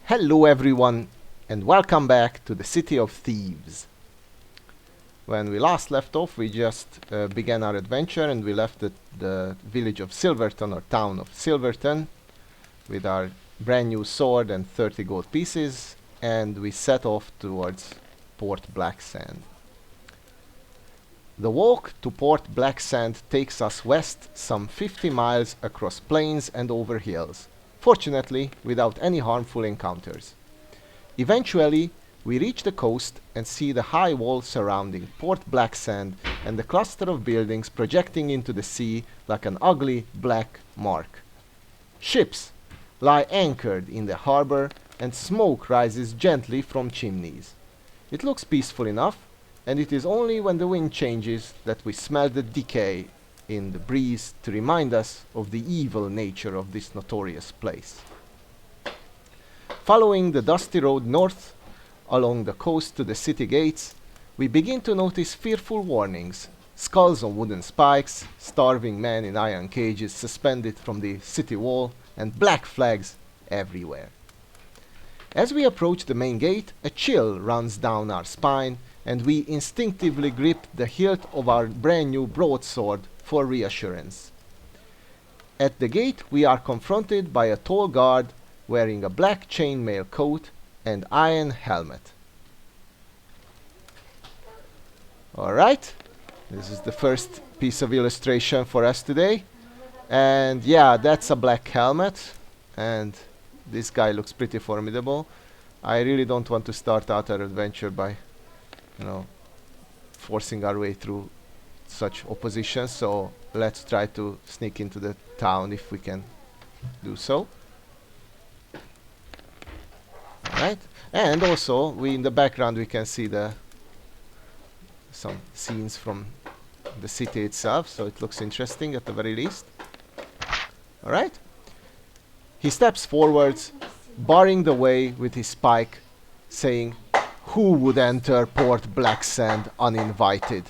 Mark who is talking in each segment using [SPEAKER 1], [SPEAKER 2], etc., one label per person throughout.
[SPEAKER 1] Hello everyone and welcome back to the City of Thieves. When we last left off, we just began our adventure and we left the village of Silverton, or town of Silverton, with our brand new sword and 30 gold pieces, and we set off towards Port Blacksand. The walk to Port Blacksand takes us west some 50 miles across plains and over hills, fortunately without any harmful encounters. Eventually, we reach the coast and see the high wall surrounding Port Blacksand and the cluster of buildings projecting into the sea like an ugly black mark. Ships lie anchored in the harbor and smoke rises gently from chimneys. It looks peaceful enough, and it is only when the wind changes that we smell the decay in the breeze to remind us of the evil nature of this notorious place. Following the dusty road north along the coast to the city gates, we begin to notice fearful warnings: skulls on wooden spikes, starving men in iron cages suspended from the city wall, and black flags everywhere. As we approach the main gate, a chill runs down our spine, and we instinctively grip the hilt of our brand new broadsword for reassurance. At the gate, we are confronted by a tall guard wearing a black chainmail coat and iron helmet. Alright, this is the first piece of illustration for us today. And yeah, that's a black helmet, and this guy looks pretty formidable. I really don't want to start out our adventure by, forcing our way through such opposition, so let's try to sneak into the town if we can do so. Right, and also in the background we can see some scenes from the city itself, so it looks interesting at the very least. Alright, he steps forwards, barring the way with his spike, saying, "Who would enter Port Blacksand uninvited?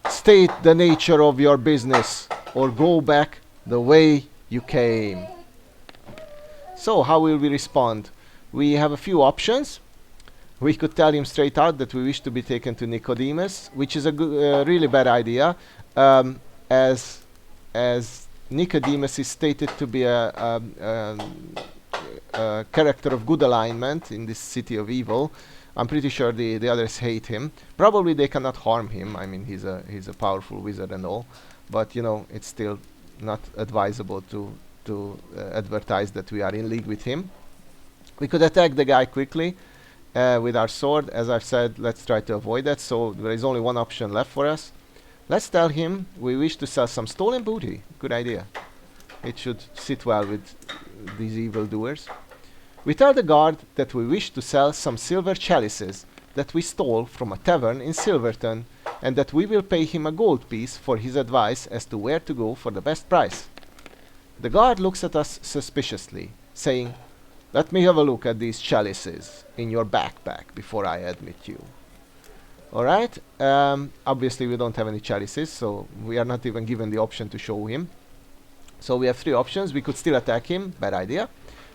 [SPEAKER 1] State the nature of your business, or go back the way you came." So how will we respond? We have a few options. We could tell him straight out that we wish to be taken to Nicodemus, which is a really bad idea, as Nicodemus is stated to be a character of good alignment in this city of evil. I'm pretty sure the others hate him. Probably they cannot harm him. I mean, he's a powerful wizard and all, but it's still not advisable to advertise that we are in league with him. We could attack the guy quickly with our sword. As I've said, let's try to avoid that. So there is only one option left for us. Let's tell him we wish to sell some stolen booty. Good idea. It should sit well with these evildoers. We tell the guard that we wish to sell some silver chalices that we stole from a tavern in Silverton, and that we will pay him a gold piece for his advice as to where to go for the best price. The guard looks at us suspiciously, saying, "Let me have a look at these chalices in your backpack before I admit you." Alright, obviously we don't have any chalices, so we are not even given the option to show him. So we have three options. We could still attack him, bad idea.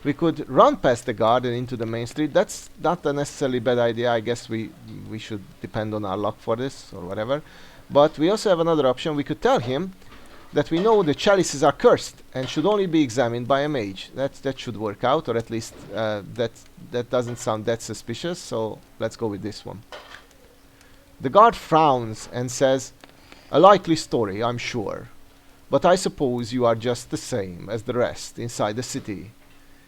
[SPEAKER 1] We could run past the guard and into the main street. That's not a necessarily bad idea. I guess we should depend on our luck for this, or whatever. But we also have another option. We could tell him that we know the chalices are cursed and should only be examined by a mage. That should work out, or at least that doesn't sound that suspicious, so let's go with this one. The guard frowns and says, "A likely story, I'm sure. But I suppose you are just the same as the rest inside the city.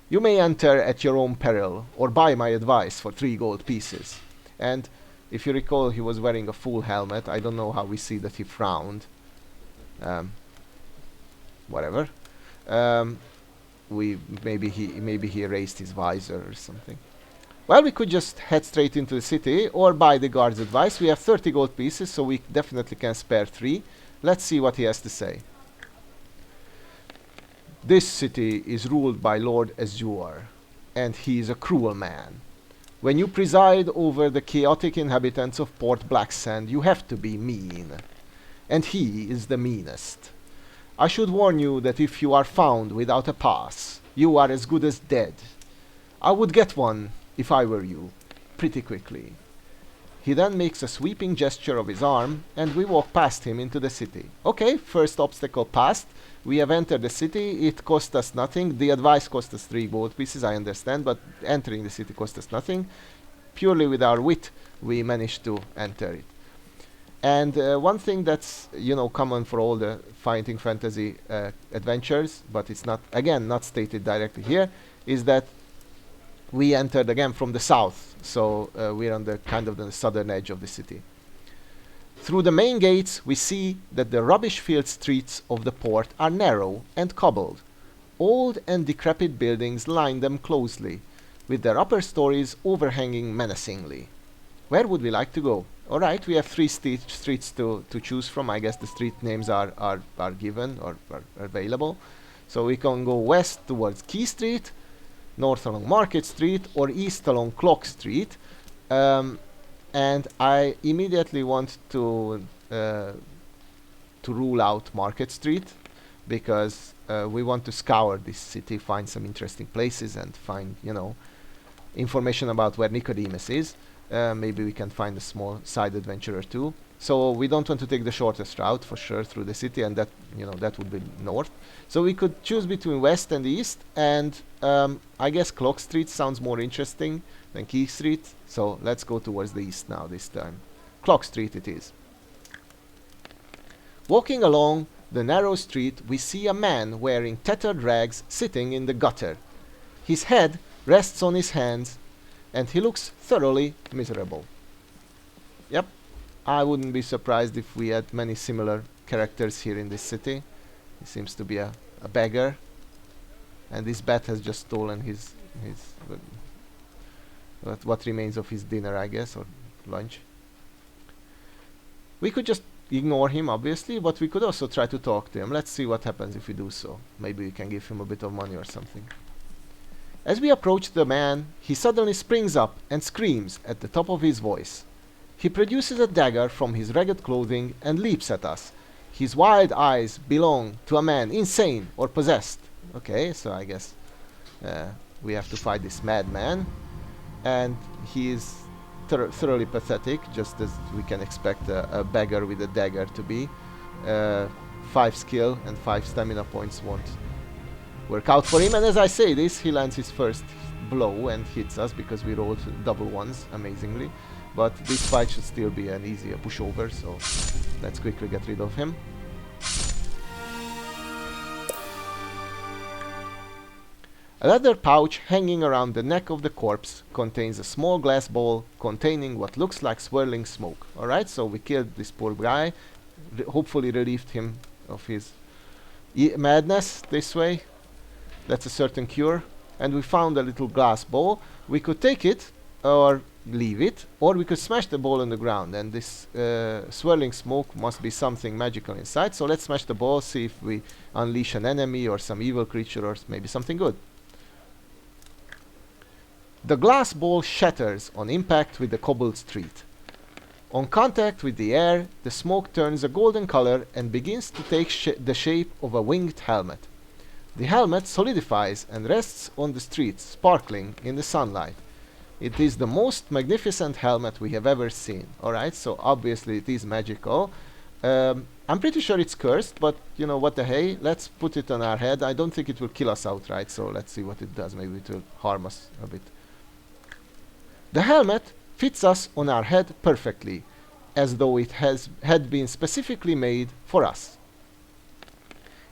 [SPEAKER 1] You may enter at your own peril, or buy my advice for 3 gold pieces." And if you recall, he was wearing a full helmet. I don't know how we see that he frowned. Whatever. Maybe he erased his visor or something. Well, we could just head straight into the city, or buy the guard's advice. We have 30 gold pieces, so we definitely can spare 3. Let's see what he has to say. "This city is ruled by Lord Azure, and he is a cruel man. When you preside over the chaotic inhabitants of Port Blacksand, you have to be mean. And he is the meanest. I should warn you that if you are found without a pass, you are as good as dead. I would get one if I were you, pretty quickly. He then makes a sweeping gesture of his arm, and we walk past him into the city. Okay, first obstacle passed. We have entered the city. It cost us nothing. The advice cost us 3 gold pieces, I understand, but entering the city cost us nothing. Purely with our wit, we managed to enter it. And one thing that's, you know, common for all the fighting fantasy adventures, but it's not, again, not stated directly here, is that we entered again from the south, so we're on the kind of the southern edge of the city. Through the main gates, we see that the rubbish-filled streets of the port are narrow and cobbled. Old and decrepit buildings line them closely, with their upper stories overhanging menacingly. Where would we like to go? Alright, we have 3 streets to choose from. I guess the street names are given or are available. So we can go west towards Key Street, north along Market Street, or east along Clock Street. And I immediately want to rule out Market Street, because we want to scour this city, find some interesting places, and find, you know, information about where Nicodemus is. Maybe we can find a small side adventure or two. So we don't want to take the shortest route for sure through the city, and that, you know, that would be north. So we could choose between west and east, and I guess Clock Street sounds more interesting than Key Street. So let's go towards the east now this time. Clock Street it is. Walking along the narrow street, we see a man wearing tattered rags sitting in the gutter. His head rests on his hands, and he looks thoroughly miserable. Yep, I wouldn't be surprised if we had many similar characters here in this city. He seems to be a beggar, and this bat has just stolen his what remains of his dinner, I guess, or lunch. We could just ignore him, obviously, but we could also try to talk to him. Let's see what happens if we do so. Maybe we can give him a bit of money or something. As we approach the man, he suddenly springs up and screams at the top of his voice. He produces a dagger from his ragged clothing and leaps at us. His wild eyes belong to a man insane or possessed. Okay, so I guess we have to fight this madman. And he is thoroughly pathetic, just as we can expect a beggar with a dagger to be. 5 skill and 5 stamina points won't work out for him, and as I say this, he lands his first blow and hits us because we rolled double ones, amazingly. But this fight should still be an easier pushover, so let's quickly get rid of him. A leather pouch hanging around the neck of the corpse contains a small glass bowl containing what looks like swirling smoke. Alright, so we killed this poor guy, hopefully relieved him of his madness this way. That's a certain cure. And we found a little glass bowl. We could take it or leave it, or we could smash the bowl on the ground, and this swirling smoke must be something magical inside. So let's smash the bowl, see if we unleash an enemy or some evil creature or maybe something good. The glass bowl shatters on impact with the cobbled street. On contact with the air, the smoke turns a golden color and begins to take the shape of a winged helmet. The helmet solidifies and rests on the street, sparkling in the sunlight. It is the most magnificent helmet we have ever seen. Alright, so obviously it is magical. I'm pretty sure it's cursed, but you know, what the hey, let's put it on our head. I don't think it will kill us outright, so let's see what it does. Maybe it will harm us a bit. The helmet fits us on our head perfectly, as though it had been specifically made for us.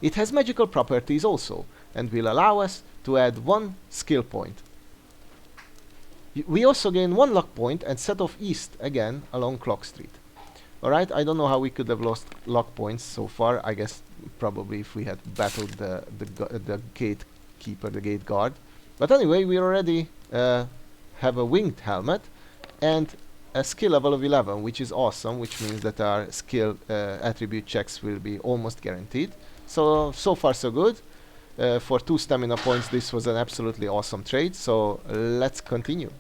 [SPEAKER 1] It has magical properties also, and will allow us to add 1 skill point. We also gain 1 luck point and set off east again along Clock Street. Alright, I don't know how we could have lost luck points so far. I guess probably if we had battled the gatekeeper, the gate guard. But anyway, we already have a winged helmet and a skill level of 11, which is awesome, which means that our skill attribute checks will be almost guaranteed. So far so good. For 2 stamina points, this was an absolutely awesome trade, so let's continue.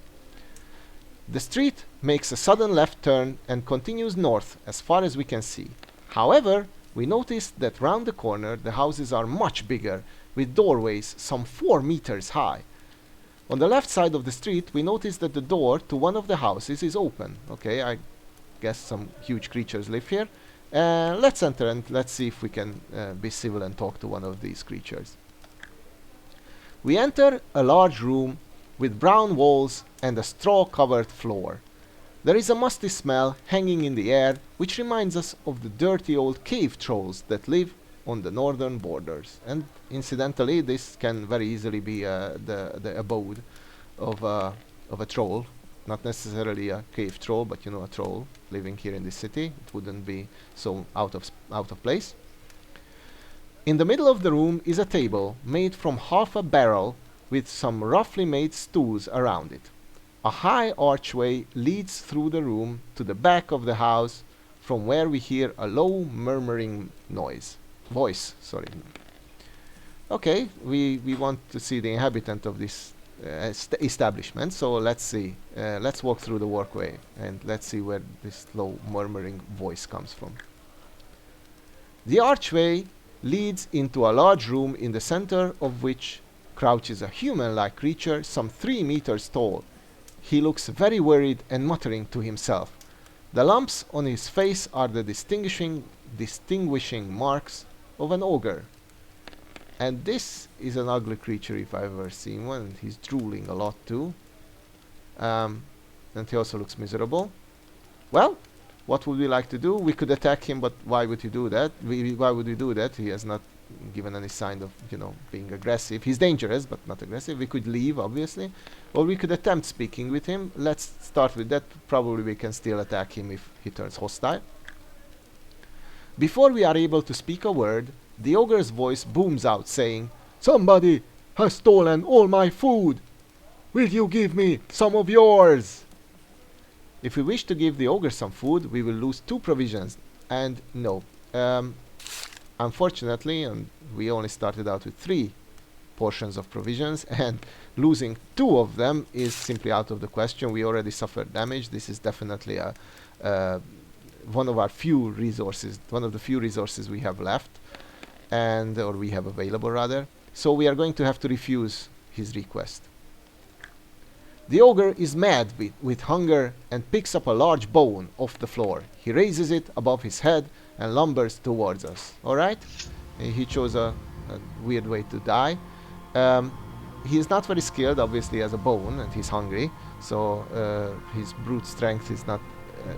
[SPEAKER 1] The street makes a sudden left turn and continues north as far as we can see. However, we notice that round the corner the houses are much bigger, with doorways some 4 meters high. On the left side of the street, we notice that the door to one of the houses is open. Okay, I guess some huge creatures live here. Let's enter and let's see if we can be civil and talk to one of these creatures. We enter a large room with brown walls and a straw-covered floor. There is a musty smell hanging in the air, which reminds us of the dirty old cave trolls that live on the northern borders. And incidentally, this can very easily be the abode of a troll. Not necessarily a cave troll, but you know, a troll living here in the city. It wouldn't be so out of place. In the middle of the room is a table made from half a barrel with some roughly made stools around it. A high archway leads through the room to the back of the house, from where we hear a low murmuring voice. Okay, we want to see the inhabitant of this establishment, so let's see. Let's walk through the walkway and let's see where this low murmuring voice comes from. The archway leads into a large room, in the center of which crouches a human-like creature some 3 meters tall. He looks very worried and muttering to himself. The lumps on his face are the distinguishing marks of an ogre. And this is an ugly creature if I've ever seen one, and he's drooling a lot too. And he also looks miserable. Well, what would we like to do? We could attack him, but why would he do that? Why would we do that? He has not given any sign of, you know, being aggressive. He's dangerous, but not aggressive. We could leave, obviously. Or we could attempt speaking with him. Let's start with that. Probably we can still attack him if he turns hostile. Before we are able to speak a word, the ogre's voice booms out, saying, "Somebody has stolen all my food! Will you give me some of yours?" If we wish to give the ogre some food, we will lose 2 provisions. And no. Unfortunately, we only started out with 3 portions of provisions, and losing 2 of them is simply out of the question. We already suffered damage. This is definitely one of the few resources we have left, or we have available rather. So we are going to have to refuse his request. The ogre is mad with hunger and picks up a large bone off the floor. He raises it above his head and lumbers towards us. Alright? He chose a weird way to die. He is not very skilled, obviously, as a bone, and he's hungry. So his brute strength is not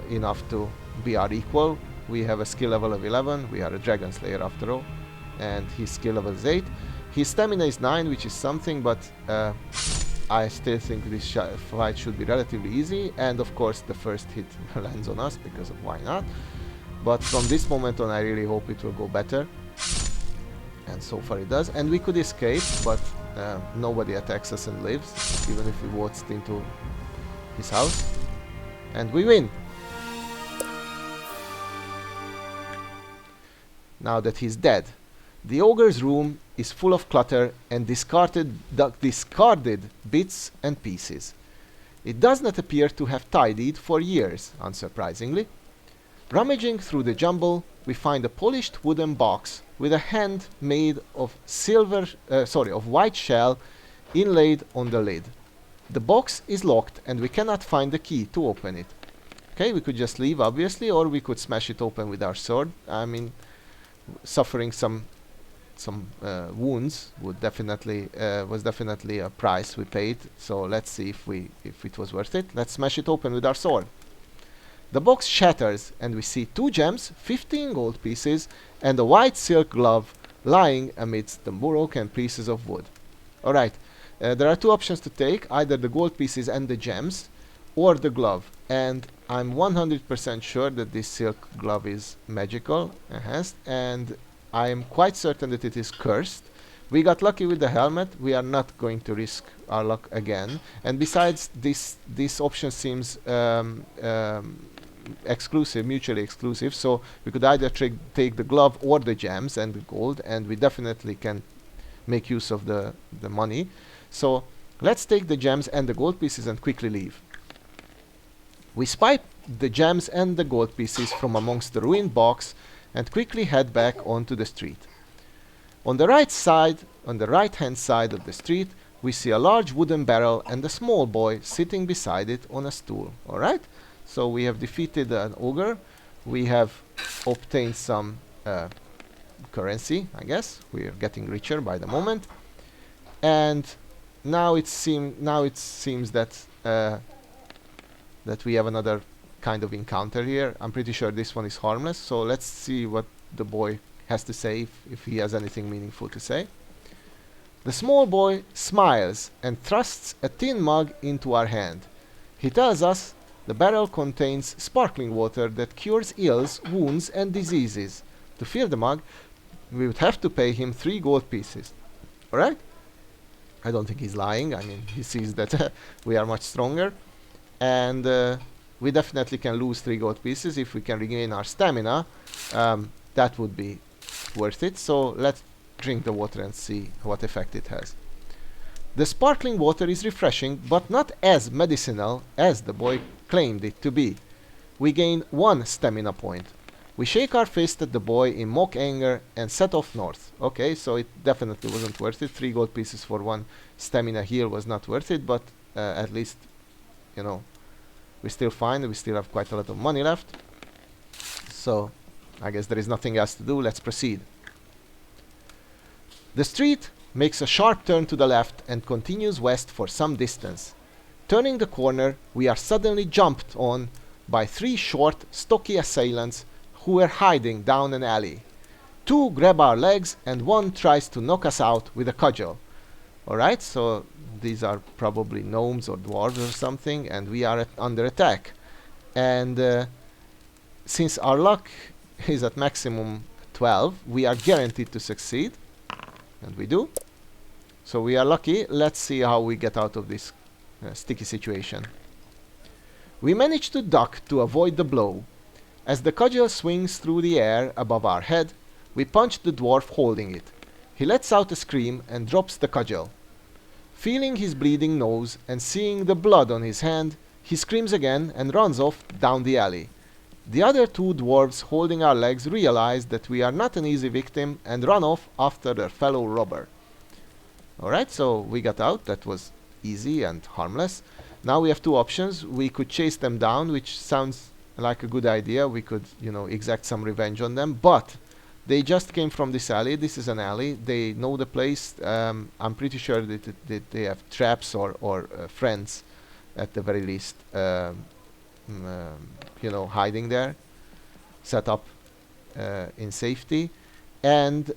[SPEAKER 1] enough to be our equal. We have a skill level of 11. We are a dragon slayer after all. And his skill level is 8. His stamina is 9, which is something, but I still think this fight should be relatively easy, and of course the first hit lands on us, because of why not. But from this moment on I really hope it will go better, and so far it does. And we could escape, but nobody attacks us and lives, even if we waltzed into his house. And we win! Now that he's dead. The ogre's room is full of clutter and discarded bits and pieces. It does not appear to have tidied for years, unsurprisingly. Rummaging through the jumble, we find a polished wooden box with a hand made of white shell inlaid on the lid. The box is locked and we cannot find the key to open it. Okay, we could just leave, obviously, or we could smash it open with our sword. I mean, suffering some wounds was definitely a price we paid. So let's see if it was worth it. Let's smash it open with our sword. The box shatters and we see 2 gems, 15 gold pieces, and a white silk glove lying amidst the broken pieces of wood. Alright, there are 2 options to take, either the gold pieces and the gems, or the glove. And I'm 100% sure that this silk glove is magical, and I am quite certain that it is cursed. We got lucky with the helmet. We are not going to risk our luck again. And besides, this option seems mutually exclusive. So we could either take the glove or the gems and the gold, and we definitely can make use of the money. So let's take the gems and the gold pieces and quickly leave. We spy the gems and the gold pieces from amongst the ruined box and quickly head back onto the street. On the right hand side of the street, we see a large wooden barrel and a small boy sitting beside it on a stool. Alright? So we have defeated an ogre. We have obtained some currency, I guess. We are getting richer by the moment. And now it seems that that we have another kind of encounter here. I'm pretty sure this one is harmless, so let's see what the boy has to say, if he has anything meaningful to say. The small boy smiles and thrusts a tin mug into our hand. He tells us the barrel contains sparkling water that cures ills, wounds, and diseases. To fill the mug, we would have to pay him 3 gold pieces. Alright? I don't think he's lying. I mean, he sees that we are much stronger. And we definitely can lose 3 gold pieces. If we can regain our stamina, that would be worth it. So let's drink the water and see what effect it has. The sparkling water is refreshing, but not as medicinal as the boy claimed it to be. We gain 1 stamina point. We shake our fist at the boy in mock anger and set off north. Okay, so it definitely wasn't worth it. 3 gold pieces for 1 stamina heal was not worth it, but at least, you know, we're still fine. We still have quite a lot of money left. So I guess there is nothing else to do. Let's proceed. The street makes a sharp turn to the left and continues west for some distance. Turning the corner, we are suddenly jumped on by 3 short, stocky assailants who were hiding down an alley. 2 grab our legs and 1 tries to knock us out with a cudgel. Alright, so these are probably gnomes or dwarves or something, and we are under attack. And since our luck is at maximum 12, we are guaranteed to succeed. And we do. So we are lucky. Let's see how we get out of this sticky situation. We manage to duck to avoid the blow. As the cudgel swings through the air above our head, we punch the dwarf holding it. He lets out a scream and drops the cudgel. Feeling his bleeding nose and seeing the blood on his hand, he screams again and runs off down the alley. The other 2 dwarves holding our legs realize that we are not an easy victim and run off after their fellow robber. Alright, so we got out. That was easy and harmless. Now we have 2 options. We could chase them down, which sounds like a good idea. We could, you know, exact some revenge on them, but they just came from this alley. This is an alley. They know the place. I'm pretty sure that they have traps or friends at the very least. You know, hiding there, set up in safety, and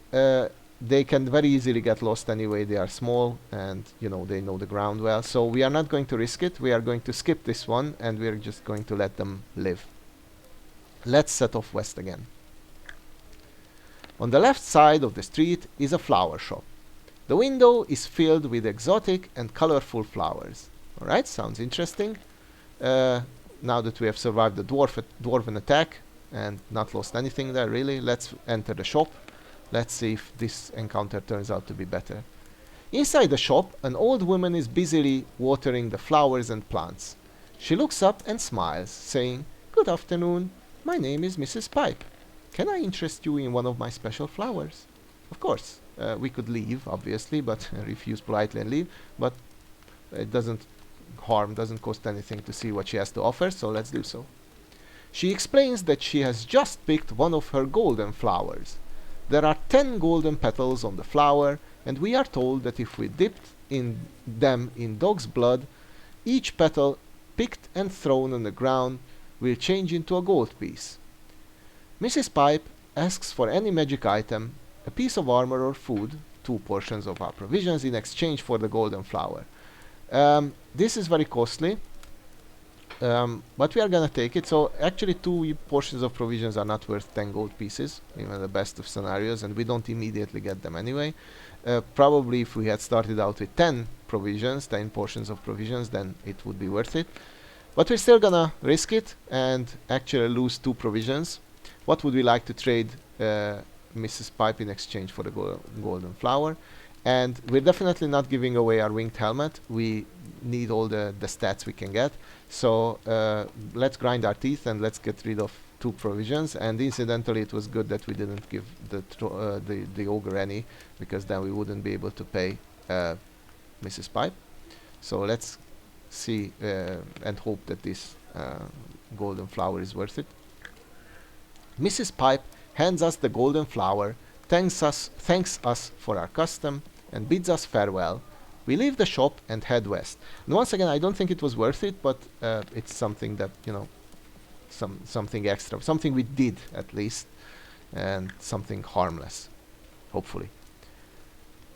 [SPEAKER 1] they can very easily get lost anyway. They are small and, you know, they know the ground well. So we are not going to risk it. We are going to skip this one and we are just going to let them live. Let's set off west again. On the left side of the street is a flower shop. The window is filled with exotic and colorful flowers. Alright, sounds interesting. Now that we have survived the dwarven attack and not lost anything there really, let's enter the shop. Let's see if this encounter turns out to be better. Inside the shop, an old woman is busily watering the flowers and plants. She looks up and smiles, saying, "Good afternoon. My name is Mrs. Pipe. Can I interest you in one of my special flowers?" Of course, we could leave, obviously, but refuse politely and leave, but it doesn't cost anything to see what she has to offer, so let's do so. She explains that she has just picked one of her golden flowers. There are 10 golden petals on the flower, and we are told that if we dipped them in dog's blood, each petal picked and thrown on the ground will change into a gold piece. Mrs. Pipe asks for any magic item, a piece of armor or food, 2 portions of our provisions in exchange for the golden flower. This is very costly, but we are gonna take it. So actually 2 portions of provisions are not worth 10 gold pieces, even the best of scenarios, and we don't immediately get them anyway. Probably if we had started out with 10 portions of provisions, then it would be worth it. But we're still gonna risk it and actually lose 2 provisions. What would we like to trade Mrs. Pipe in exchange for the golden flower? And we're definitely not giving away our winged helmet. We need all the stats we can get. So let's grind our teeth and let's get rid of 2 provisions. And incidentally, it was good that we didn't give the ogre any, because then we wouldn't be able to pay Mrs. Pipe. So let's see and hope that this golden flower is worth it. Mrs. Pipe hands us the golden flower, thanks us for our custom, and bids us farewell. We leave the shop and head west. And once again, I don't think it was worth it, but it's something that, you know, something extra, something we did at least, and something harmless, hopefully.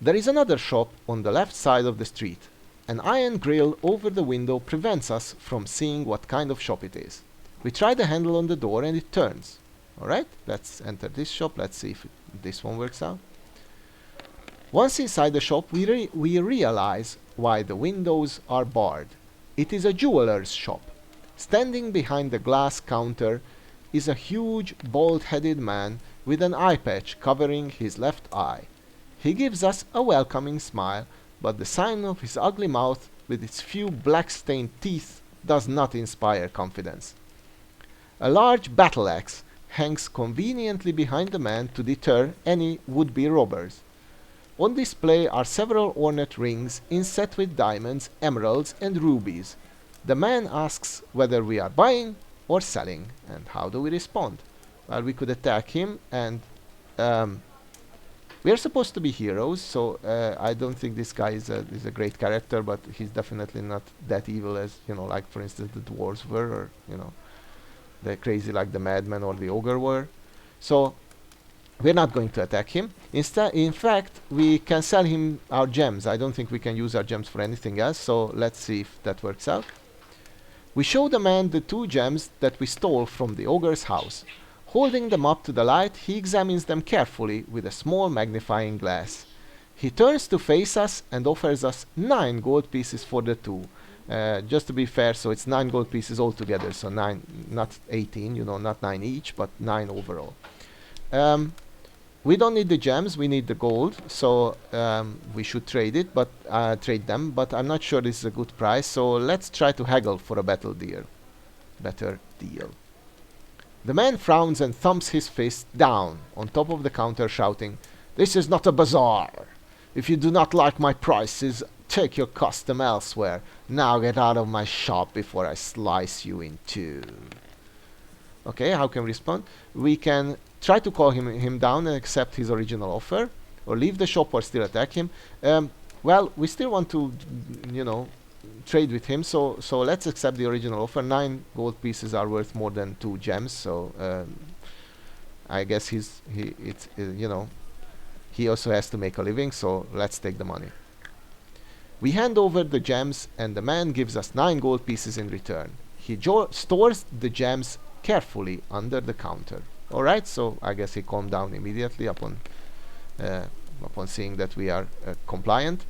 [SPEAKER 1] There is another shop on the left side of the street. An iron grill over the window prevents us from seeing what kind of shop it is. We try the handle on the door and it turns. Alright, let's enter this shop. Let's see if this one works out. Once inside the shop, we realize why the windows are barred. It is a jeweler's shop. Standing behind the glass counter is a huge, bald-headed man with an eye patch covering his left eye. He gives us a welcoming smile, but the sign of his ugly mouth with its few black-stained teeth does not inspire confidence. A large battle axe hangs conveniently behind the man to deter any would-be robbers. On display are several ornate rings inset with diamonds, emeralds, and rubies. The man asks whether we are buying or selling, and how do we respond? Well, we could attack him, and we are supposed to be heroes, so I don't think this guy is a great character, but he's definitely not that evil as, you know, like for instance the dwarves were, or, you know, they're crazy like the madman or the ogre were. So we're not going to attack him. Instead, in fact, we can sell him our gems. I don't think we can use our gems for anything else, so let's see if that works out. We show the man the 2 gems that we stole from the ogre's house. Holding them up to the light, he examines them carefully with a small magnifying glass. He turns to face us and offers us 9 gold pieces for the 2. Just to be fair, so it's 9 gold pieces altogether, so 9, not 18, you know, not 9 each, but 9 overall. We don't need the gems, we need the gold, so we should trade them, but I'm not sure this is a good price, so let's try to haggle for a better deal. The man frowns and thumps his fist down on top of the counter, shouting, "This is not a bazaar! If you do not like my prices, take your custom elsewhere. Now get out of my shop before I slice you in 2. Okay, how can we respond? We can try to call him down and accept his original offer, or leave the shop or still attack him. Well, we still want to, you know, trade with him, so let's accept the original offer. 9 gold pieces are worth more than 2 gems, so I guess you know, he also has to make a living, so let's take the money. We hand over the gems and the man gives us 9 gold pieces in return. He stores the gems carefully under the counter. Alright, so I guess he calmed down immediately upon seeing that we are compliant.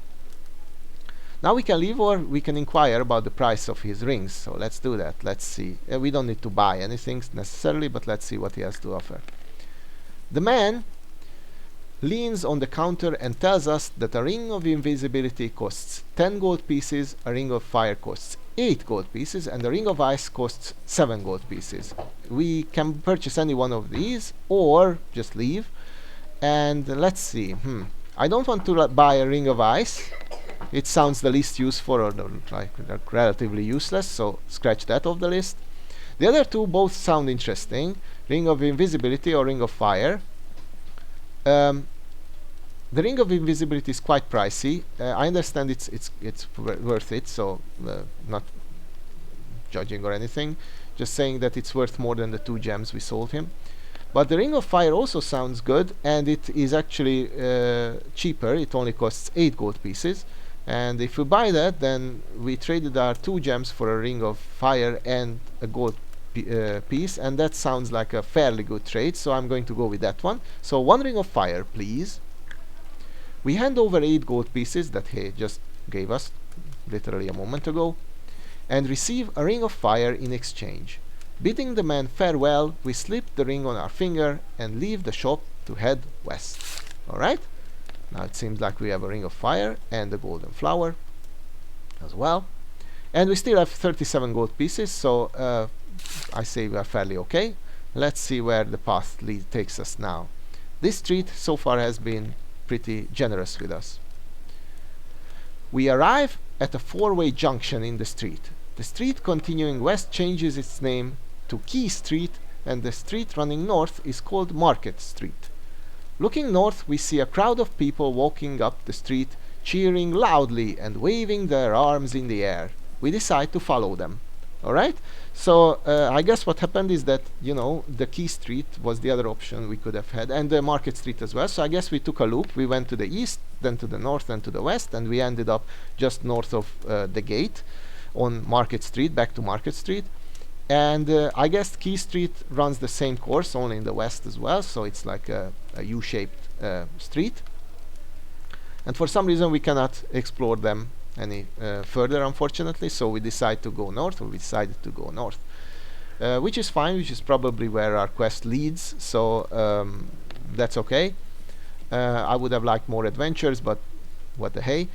[SPEAKER 1] Now we can leave, or we can inquire about the price of his rings, so let's do that. Let's see. We don't need to buy anything necessarily, but let's see what he has to offer. The man leans on the counter and tells us that a ring of invisibility costs 10 gold pieces, a ring of fire costs 8 gold pieces, and a ring of ice costs 7 gold pieces. We can purchase any one of these, or just leave. And let's see. I don't want to buy a ring of ice. It sounds the least useful, or like relatively useless, so scratch that off the list. The other 2 both sound interesting. Ring of invisibility or ring of fire. The ring of invisibility is quite pricey. I understand it's worth it, so not judging or anything, just saying that it's worth more than the 2 gems we sold him. But the ring of fire also sounds good, and it is actually cheaper. It only costs 8 gold pieces, and if we buy that, then we traded our 2 gems for a ring of fire and a gold piece, and that sounds like a fairly good trade, so I'm going to go with that one. So 1 ring of fire, please. We hand over 8 gold pieces that he just gave us literally a moment ago, and receive a ring of fire in exchange. Bidding the man farewell, we slip the ring on our finger and leave the shop to head west. Alright, now it seems like we have a ring of fire and a golden flower as well, and we still have 37 gold pieces, so I say we are fairly okay. Let's see where the path takes us now. This street so far has been pretty generous with us. We arrive at a four-way junction in the street. The street continuing west changes its name to Key Street, and the street running north is called Market Street. Looking north, we see a crowd of people walking up the street, cheering loudly and waving their arms in the air. We decide to follow them. Alright? So I guess what happened is that, you know, the Key Street was the other option we could have had, and the Market Street as well. So I guess we took a loop. We went to the east, then to the north, then to the west, and we ended up just north of the gate on Market Street, back to Market Street. And I guess Key Street runs the same course, only in the west as well, so it's like a U-shaped street. And for some reason we cannot explore them any further, unfortunately, so we decided to go north, which is fine, which is probably where our quest leads, so that's okay. I would have liked more adventures, but what the hey.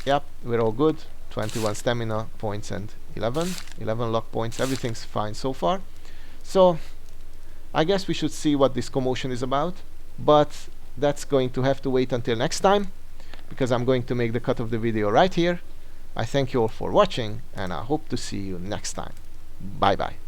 [SPEAKER 1] Yep, we're all good. 21 stamina points and 11 luck points. Everything's fine so far. So I guess we should see what this commotion is about, but that's going to have to wait until next time, because I'm going to make the cut of the video right here. I thank you all for watching, and I hope to see you next time. Bye bye.